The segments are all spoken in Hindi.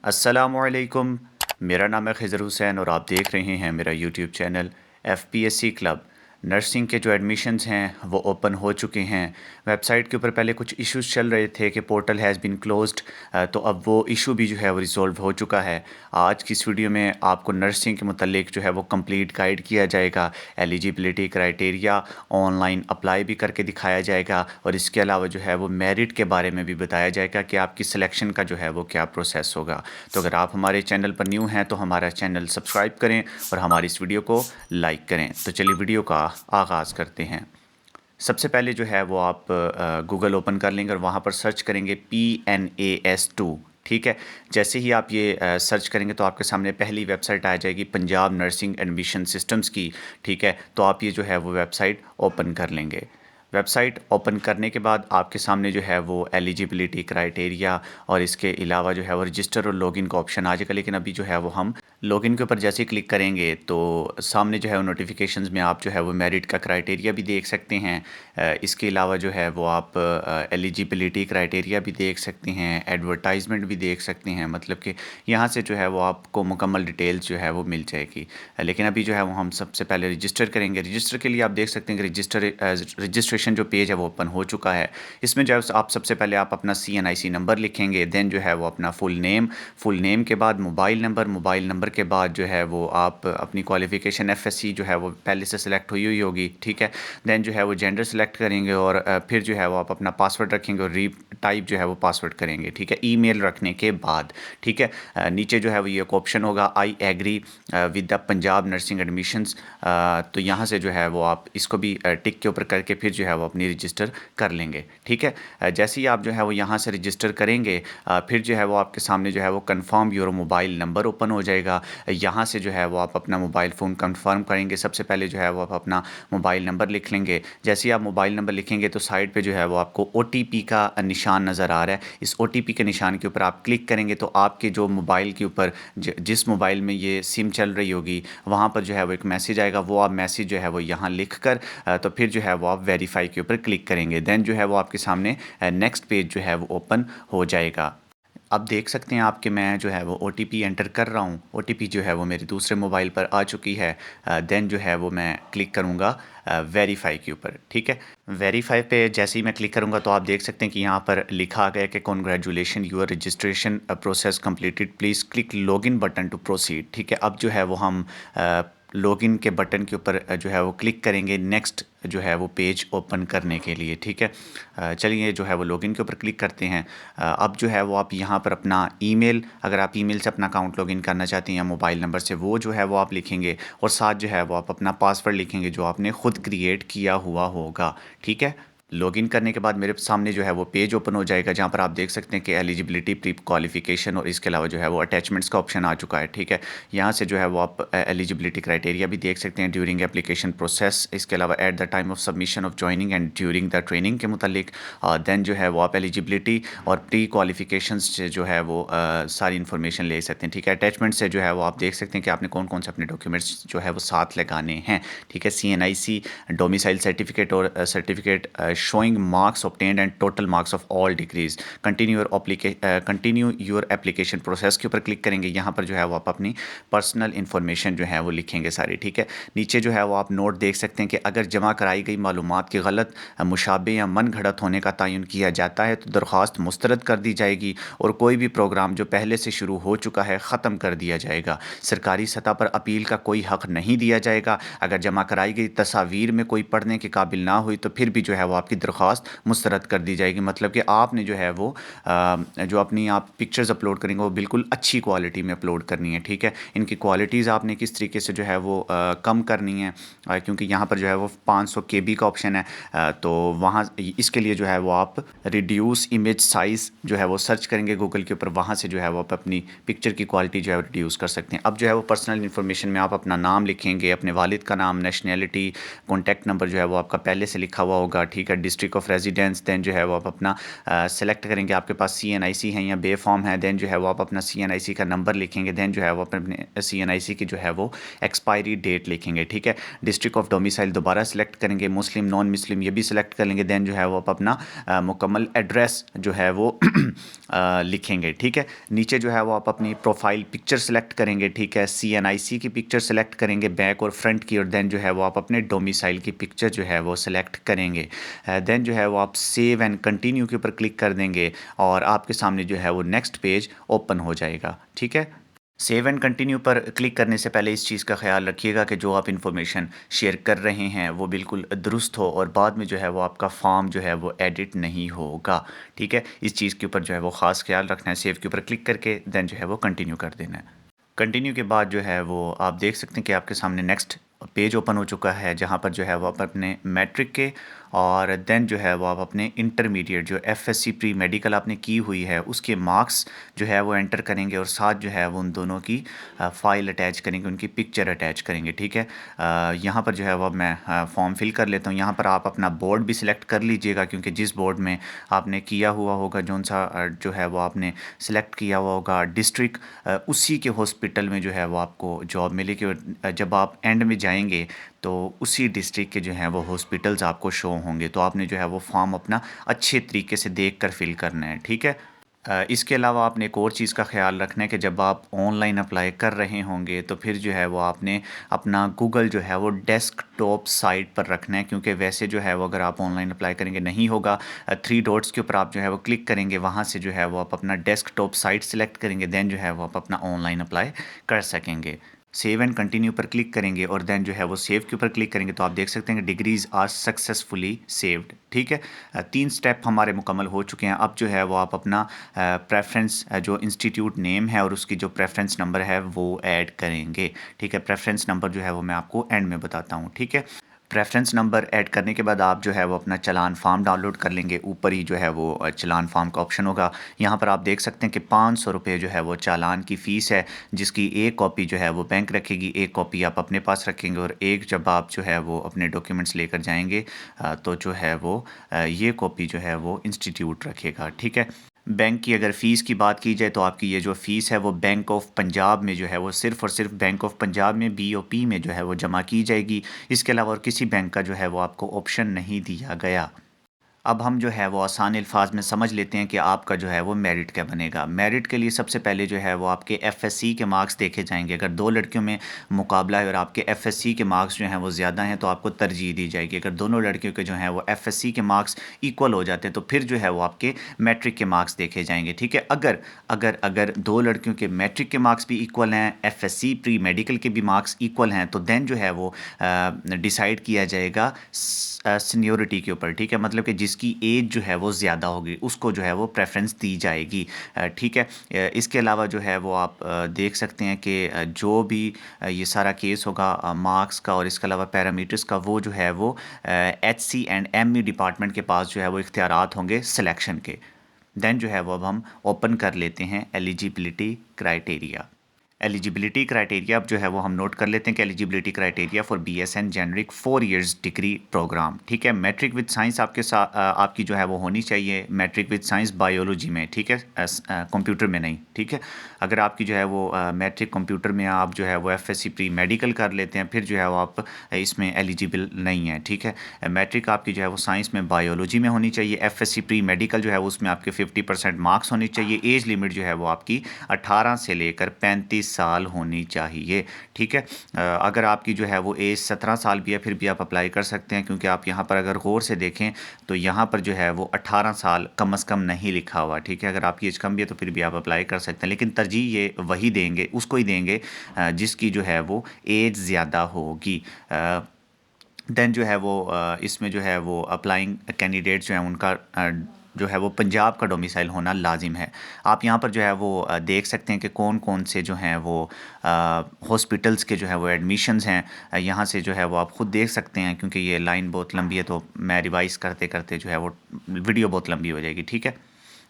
अस्सलामुअलैकुम। मेरा नाम है खिज़र हुसैन और आप देख रहे हैं मेरा YouTube channel FPSC club. Nursing के जो एडमिशन्स हैं वो ओपन हो चुके हैं। वेबसाइट के ऊपर पहले कुछ इश्यूज चल रहे थे कि पोर्टल हैज़ बीन क्लोज्ड, तो अब वो इशू भी जो है वो रिज़ॉल्व हो चुका है। आज की इस वीडियो में आपको नर्सिंग के मुतालिक जो है वो कंप्लीट गाइड किया जाएगा। एलिजिबिलिटी क्राइटेरिया ऑनलाइन अप्लाई भी करके दिखाया जाएगा और इसके अलावा जो है वो मेरिट के बारे में भी बताया जाएगा कि आपकी सिलेक्शन का जो है वो क्या प्रोसेस होगा। तो अगर आप हमारे चैनल पर न्यू हैं तो हमारा चैनल सब्सक्राइब करें और हमारी इस वीडियो को लाइक करें। तो चलिए वीडियो का आगाज़ करते हैं। सबसे पहले जो है वो आप गूगल ओपन कर लेंगे और वहाँ पर सर्च करेंगे PNAS2। ठीक है, जैसे ही आप ये सर्च करेंगे तो आपके सामने पहली वेबसाइट आ जाएगी पंजाब नर्सिंग एडमिशन सिस्टम्स की। ठीक है, तो आप ये जो है वो वेबसाइट ओपन कर लेंगे। वेबसाइट ओपन करने के बाद आपके सामने जो है वो एलिजिबिलिटी क्राइटेरिया और इसके अलावा जो है वो रजिस्टर और लॉगिन का ऑप्शन आ जाएगा। लेकिन अभी जो है वो हम लॉगिन के ऊपर जैसे ही क्लिक करेंगे तो सामने जो है वो नोटिफिकेशंस में आप जो है वो मेरिट का क्राइटेरिया भी देख सकते हैं। इसके अलावा जो है वो आप एलिजिबिलिटी क्राइटेरिया भी देख सकते हैं, एडवर्टाइजमेंट भी देख सकते हैं। मतलब कि यहाँ से जो है वो आपको मुकम्मल डिटेल्स जो है वो मिल जाएगी। लेकिन अभी जो है वो हम सबसे पहले रजिस्टर करेंगे। रजिस्टर के लिए आप देख सकते हैं कि रजिस्ट्रेशन जो पेज है वो ओपन हो चुका है। इसमें जो है आप सबसे पहले आप अपना CNIC नंबर लिखेंगे, देन जो है वो अपना फुल नेम के बाद मोबाइल नंबर के बाद जो है वो आप अपनी क्वालिफ़िकेशन FSC जो है वो पहले से सिलेक्ट हुई हुई होगी। ठीक है, देन जो है वो जेंडर सेलेक्ट करेंगे और फिर जो है वो आप अपना पासवर्ड रखेंगे और री टाइप जो है वो पासवर्ड करेंगे। ठीक है, ईमेल रखने के बाद। ठीक है, नीचे जो है वो ये एक ऑप्शन होगा I agree with the Punjab nursing admissions. तो यहाँ से जो है वो आप इसको भी टिक के ऊपर करके फिर जो है वो अपनी रजिस्टर कर लेंगे। ठीक है, जैसे ही आप जो है वो यहाँ से रजिस्टर करेंगे फिर जो है वो आपके सामने जो है वो confirm your mobile number open हो जाएगा। यहाँ से जो है वो आप अपना मोबाइल फ़ोन कंफर्म करेंगे। सबसे पहले जो है वो आप अपना मोबाइल नंबर लिख लेंगे। जैसे ही आप मोबाइल नंबर लिखेंगे तो साइड पे जो है वो आपको OTP का निशान नज़र आ रहा है। इस OTP के निशान के ऊपर आप क्लिक करेंगे तो आपके जो मोबाइल के ऊपर जिस मोबाइल में ये सिम चल रही होगी वहाँ पर जो है वो एक मैसेज आएगा। वो आप मैसेज जो है वो यहाँ लिख कर तो फिर जो है वो आप वेरीफाई के ऊपर क्लिक करेंगे। देन जो है वो आपके सामने नेक्स्ट पेज जो है वो ओपन हो जाएगा। अब देख सकते हैं आप कि मैं जो है वो OTP एंटर कर रहा हूँ। OTP जो है वो मेरे दूसरे मोबाइल पर आ चुकी है। देन जो है वो मैं क्लिक करूँगा वेरीफाई के ऊपर। ठीक है, वेरीफाई पे जैसे ही मैं क्लिक करूँगा तो आप देख सकते हैं कि यहाँ पर लिखा गया कि congratulation your registration process completed, please click login button to proceed. ठीक है, अब जो है वो हम लॉगिन के बटन के ऊपर जो है वो क्लिक करेंगे नेक्स्ट जो है वो पेज ओपन करने के लिए। ठीक है, चलिए जो है वो लॉगिन के ऊपर क्लिक करते हैं। अब जो है वो आप यहाँ पर अपना ईमेल, अगर आप ईमेल से अपना अकाउंट लॉगिन करना चाहते हैं या मोबाइल नंबर से, वो जो है वो आप लिखेंगे और साथ जो है वो आप अपना पासवर्ड लिखेंगे जो आपने ख़ुद क्रिएट किया हुआ होगा। ठीक है, लॉगिन करने के बाद मेरे सामने जो है वो पेज ओपन हो जाएगा जहाँ पर आप देख सकते हैं कि एलिजिबिलिटी, प्री क्वालिफिकेशन और इसके अलावा जो है वो अटैचमेंट्स का ऑप्शन आ चुका है। ठीक है, यहाँ से जो है वो आप एलिजिबिलिटी क्राइटेरिया भी देख सकते हैं ड्यूरिंग एप्लीकेशन प्रोसेस, इसके अलावा at the time of submission of joining and during the training के मुतालिक। देन जो है वो आप एलिजिबिलिटी और प्री क्वालिफिकेशन से जो है वो सारी इन्फॉर्मेशन ले सकते हैं। ठीक है, अटैचमेंट से जो है वो आप देख सकते हैं कि आपने कौन कौन से अपने डॉक्यूमेंट्स जो है वो साथ लगाने हैं। ठीक है, CNIC, डोमिसाइल सर्टिफिकेट और certificate showing marks obtained and total marks of all degrees, continue your application process के ऊपर क्लिक करेंगे। यहाँ पर जो है वो आप अपनी पर्सनल इन्फॉर्मेशन जो है वो लिखेंगे सारी। ठीक है, नीचे जो है वो आप नोट देख सकते हैं कि अगर जमा कराई गई मालूमात की गलत, मुशाबे या मन घड़त होने का तयन किया जाता है तो दरख्वास्त मुस्तरद कर दी जाएगी और कोई भी प्रोग्राम जो पहले से शुरू हो चुका है ख़त्म कर दिया जाएगा। सरकारी सतह पर अपील का कोई हक़ नहीं दिया जाएगा। अगर जमा कराई गई तस्वीर में कोई पढ़ने के काबिल ना हुई तो फिर भी जो है वो आपकी दरख्वास्त मुस्तरद कर दी जाएगी। मतलब कि आपने जो है वो जो अपनी आप पिक्चर्स अपलोड करेंगे वो बिल्कुल अच्छी क्वालिटी में अपलोड करनी है। ठीक है, इनकी क्वालिटीज़ आपने किस तरीके से जो है वो कम करनी है, क्योंकि यहाँ पर जो है वो 500 KB का ऑप्शन है। तो वहाँ इसके लिए जो है वो आप रिड्यूस इमेज साइज़ जो है वो सर्च करेंगे गूगल के ऊपर, वहाँ से जो है वो आप अपनी पिक्चर की क्वालिटी जो है रिड्यूस कर सकते हैं। अब जो है वो पर्सनल इन्फॉर्मेशन में आप अपना नाम लिखेंगे, अपने वालिद का नाम, नेशनैलिटी, कॉन्टैक्ट नंबर जो है वो आपका पहले से लिखा हुआ होगा। ठीक है, है डिस्ट्रिक्ट ऑफ रेजिडेंस, दैन जो है वो आप अपना सेलेक्ट करेंगे, आपके पास CNIC है या बे फॉर्म है, दैन जो है वो आप अपना CNIC का नंबर लिखेंगे, दैन जो है वो अपने CNIC की जो है वो एक्सपायरी डेट लिखेंगे, ठीक है। डिस्ट्रिक्ट ऑफ डोमिसाइल दोबारा सेलेक्ट करेंगे, मुस्लिम नॉन मुस्लिम ये भी सिलेक्ट कर लेंगे, दैन जो है वो आप अपना मुकम्मल एड्रेस जो है वो लिखेंगे, ठीक है। नीचे जो है वो आप अपनी प्रोफाइल पिक्चर सेलेक्ट करेंगे, ठीक है। CNIC की पिक्चर सेलेक्ट करेंगे बैक और फ्रंट की, और देन जो है वो आप अपने डोमिसाइल की पिक्चर जो है वो सिलेक्ट करेंगे। देन जो है वो आप सेव एंड कंटिन्यू के ऊपर क्लिक कर देंगे और आपके सामने जो है वो नेक्स्ट पेज ओपन हो जाएगा, ठीक है। सेव एंड कंटिन्यू पर क्लिक करने से पहले इस चीज़ का ख्याल रखिएगा कि जो आप इन्फॉर्मेशन शेयर कर रहे हैं वो बिल्कुल दुरुस्त हो और बाद में जो है वो आपका फॉर्म जो है वो एडिट नहीं होगा, ठीक है। इस चीज़ के ऊपर जो है वो ख़ास ख्याल रखना है। सेव के ऊपर क्लिक करके देन जो है वो कंटिन्यू कर देना है। कंटिन्यू के बाद जो है वो आप देख सकते हैं कि आपके सामने नेक्स्ट पेज ओपन हो चुका है, जहाँ पर जो है वो आप अपने मैट्रिक के और देन जो है वो आप अपने इंटरमीडिएट जो FSC प्री मेडिकल आपने की हुई है उसके मार्क्स जो है वो एंटर करेंगे और साथ जो है वो उन दोनों की फ़ाइल अटैच करेंगे, उनकी पिक्चर अटैच करेंगे, ठीक है। यहाँ पर जो है वो मैं फॉर्म फिल कर लेता हूँ। यहाँ पर आप अपना बोर्ड भी सिलेक्ट कर लीजिएगा, क्योंकि जिस बोर्ड में आपने किया हुआ होगा, जौन सा जो है वो आपने सिलेक्ट किया हुआ होगा डिस्ट्रिक्ट, उसी के हॉस्पिटल में जो है वो आपको जॉब मिलेगी। और जब आप एंड में जाएंगे तो उसी डिस्ट्रिक्ट के जो हैं वो हॉस्पिटल्स आपको शो होंगे, तो आपने जो है वो फॉर्म अपना अच्छे तरीके से देख कर फिल करना है, ठीक है। इसके अलावा आपने एक और चीज़ का ख्याल रखना है कि जब आप ऑनलाइन अप्लाई कर रहे होंगे तो फिर जो है वो आपने अपना गूगल जो है वो डेस्कटॉप साइट पर रखना है, क्योंकि वैसे जो है वो अगर आप ऑनलाइन अप्लाई करेंगे नहीं होगा। 3 डॉट्स के ऊपर आप जो है वो क्लिक करेंगे, वहाँ से जो है वो आप अपना डेस्कटॉप साइट सेलेक्ट करेंगे, देन जो है वो आप अपना ऑनलाइन अप्लाई कर सकेंगे। सेव एंड कंटिन्यू पर क्लिक करेंगे और देन जो है वो सेव के ऊपर क्लिक करेंगे तो आप देख सकते हैं कि डिग्रीज आर सक्सेसफुली सेव्ड, ठीक है। 3 स्टेप हमारे मुकम्मल हो चुके हैं। अब जो है वो आप अपना प्रेफरेंस जो इंस्टीट्यूट नेम है और उसकी जो प्रेफरेंस नंबर है वो ऐड करेंगे, ठीक है। प्रेफरेंस नंबर जो है वो मैं आपको एंड में बताता हूँ, ठीक है। प्रेफरेंस नंबर ऐड करने के बाद आप जो है वो अपना चालान फार्म डाउनलोड कर लेंगे। ऊपर ही जो है वो चालान फार्म का ऑप्शन होगा, यहाँ पर आप देख सकते हैं कि 500 रुपये जो है वो चालान की फ़ीस है, जिसकी एक कॉपी जो है वो बैंक रखेगी, एक कॉपी आप अपने पास रखेंगे और एक जब आप जो है वो अपने डॉक्यूमेंट्स लेकर जाएंगे तो जो है वो ये कॉपी जो है वो इंस्टीट्यूट रखेगा, ठीक है। बैंक की अगर फ़ीस की बात की जाए तो आपकी ये जो फ़ीस है वो बैंक ऑफ पंजाब में जो है वो सिर्फ़ और सिर्फ बैंक ऑफ पंजाब में BOP में जो है वो जमा की जाएगी। इसके अलावा और किसी बैंक का जो है वो आपको ऑप्शन नहीं दिया गया। अब हम जो है वो आसान अल्फाज में समझ लेते हैं कि आपका जो है वो मेरिट क्या बनेगा। मेरिट के लिए सबसे पहले जो है वो आपके FSC के मार्क्स देखे जाएंगे। अगर 2 लड़कियों में मुकाबला है और आपके FSC के मार्क्स जो हैं वो ज़्यादा हैं तो आपको तरजीह दी जाएगी। अगर दोनों लड़कियों के जो हैं वो FSC के मार्क्स इक्वल हो जाते हैं तो फिर जो है वो आपके मैट्रिक के मार्क्स देखे जाएंगे, ठीक है। अगर अगर अगर 2 लड़कियों के मैट्रिक के मार्क्स भी इक्वल हैं, FSC प्री मेडिकल के भी मार्क्स इक्वल हैं, तो देन जो है वो डिसाइड किया जाएगा सीनियोरिटी के ऊपर, ठीक है। मतलब कि जिसकी एज जो है वो ज़्यादा होगी उसको जो है वो प्रेफरेंस दी जाएगी, ठीक है। इसके अलावा जो है वो आप देख सकते हैं कि जो भी ये सारा केस होगा मार्क्स का और इसके अलावा पैरामीटर्स का, वो जो है वो HC एंड ME डिपार्टमेंट के पास जो है वो इख्तियारात होंगे सिलेक्शन के। देन जो है वो अब हम ओपन कर लेते हैं एलिजिबिलिटी क्राइटेरिया। एलिजिबिलिटी क्राइटेरिया अब जो है वो हम नोट कर लेते हैं कि eligibility criteria for BSN generic 4 years degree programme, ठीक है। मैट्रिक विद साइंस आपके साथ आपकी जो है वो होनी चाहिए, मैट्रिक विद साइंस बायोलॉजी में, ठीक है, कंप्यूटर में नहीं, ठीक है। अगर आपकी जो है वो मैट्रिक कंप्यूटर में आप जो है वो FSC प्री मेडिकल कर लेते हैं फिर जो है वो आप इसमें एलिजिबल नहीं है, ठीक है। मैट्रिक आपकी जो है वो साइंस में बायोलॉजी में होनी चाहिए। FSC प्री मेडिकल जो है उसमें आपके 50% मार्क्स होनी चाहिए। एज लिमिट जो है वो आपकी 18 से लेकर 35 साल होनी चाहिए, ठीक है। अगर आपकी जो है वो एज 17 साल भी है फिर भी आप अप्लाई कर सकते हैं, क्योंकि आप यहाँ पर अगर गौर से देखें तो यहाँ पर जो है वो 18 साल कम से कम नहीं लिखा हुआ, ठीक है। अगर आपकी एज कम भी है तो फिर भी आप अप्लाई कर सकते हैं, लेकिन तरजीह ये वही देंगे, उसको ही देंगे जिसकी जो है वो एज ज़्यादा होगी। देन जो है वो इसमें जो है वो अप्लाइंग कैंडिडेट्स जो हैं उनका जो है वो पंजाब का डोमिसाइल होना लाजिम है। आप यहाँ पर जो है वो देख सकते हैं कि कौन कौन से जो हैं वो हॉस्पिटल्स के जो है वो एडमिशन्स हैं। यहाँ से जो है वो आप ख़ुद देख सकते हैं, क्योंकि ये लाइन बहुत लंबी है तो मैं रिवाइज़ करते करते जो है वो वीडियो बहुत लंबी हो जाएगी, ठीक है।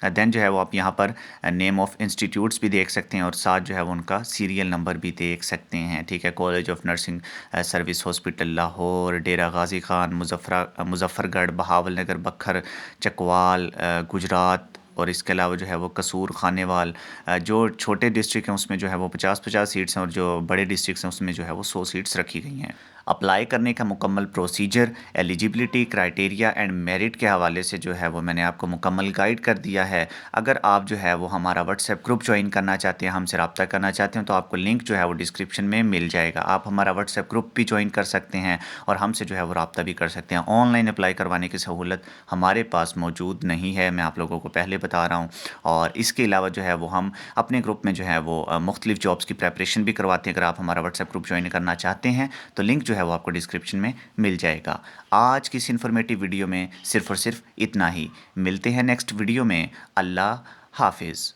देन जो है वो आप यहाँ पर नेम ऑफ़ इंस्टीट्यूट्स भी देख सकते हैं और साथ जो है वो उनका सीरियल नंबर भी देख सकते हैं। ठीक है, college of nursing service hospital Lahore, Dera Ghazi Khan, Muzaffargarh, Bahawalnagar, Bhakkar, Chakwal, Gujarat, और इसके अलावा जो है वो कसूर, खानेवाल। जो छोटे डिस्ट्रिक्ट हैं उसमें जो है वो 50-50 सीट्स हैं और जो बड़े डिस्ट्रिक्ट्स हैं उसमें जो है वो 100 सीट्स रखी गई हैं। अप्लाई करने का मुकम्मल procedure, eligibility criteria and merit के हवाले से जो है वो मैंने आपको मुकम्मल गाइड कर दिया है। अगर आप जो है वो हमारा व्हाट्सएप ग्रुप ज्वाइन करना चाहते हैं, हमसे रब्ता करना चाहते हैं, तो आपको लिंक जो है वो डिस्क्रिप्शन में मिल जाएगा। आप हमारा व्हाट्सएप ग्रुप भी ज्वाइन कर सकते हैं और हमसे जो है वो रब्ता भी कर सकते हैं। ऑनलाइन अप्लाई करवाने की सहूलत हमारे पास मौजूद नहीं है, मैं आप लोगों को पहले बता रहा हूँ। और इसके अलावा जो है वो हम अपने ग्रुप में जो है वो मुख्तलिफ जॉब्स की प्रेपरेशन भी करवाते हैं। अगर आप हमारा व्हाट्सएप ग्रुप ज्वाइन करना चाहते हैं तो लिंक जो है वो आपको डिस्क्रिप्शन में मिल जाएगा। आज की इस इन्फॉर्मेटिव वीडियो में सिर्फ़ और सिर्फ इतना ही। मिलते हैं नेक्स्ट वीडियो में। अल्लाह हाफ़िज़।